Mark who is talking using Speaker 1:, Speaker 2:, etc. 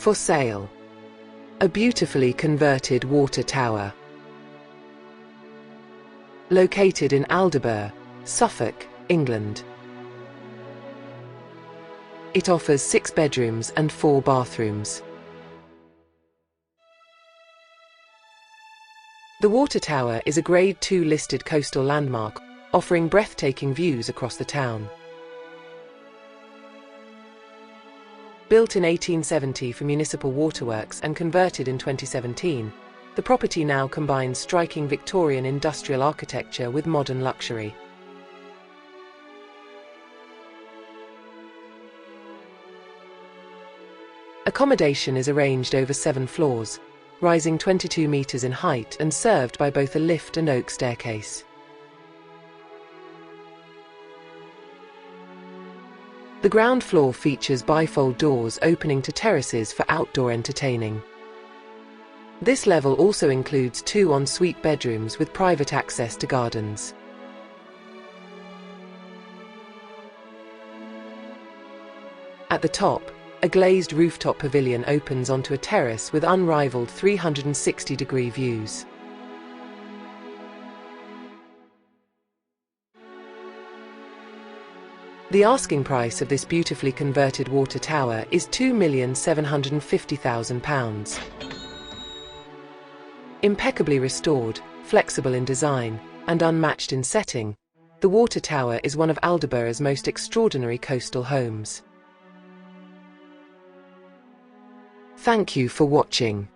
Speaker 1: For sale. A beautifully converted water tower. Located in Aldeburgh, Suffolk, England. It offers 6 bedrooms and 4 bathrooms. The water tower is a Grade 2 listed coastal landmark, offering breathtaking views across the town. Built in 1870 for municipal waterworks and converted in 2017, the property now combines striking Victorian industrial architecture with modern luxury. Accommodation is arranged over 7 floors, rising 22 meters in height and served by both a lift and oak staircase. The ground floor features bifold doors opening to terraces for outdoor entertaining. This level also includes 2 en-suite bedrooms with private access to gardens. At the top, a glazed rooftop pavilion opens onto a terrace with unrivaled 360-degree views. The asking price of this beautifully converted water tower is £2,750,000. Impeccably restored, flexible in design, and unmatched in setting, the water tower is one of Aldeburgh's most extraordinary coastal homes. Thank you for watching.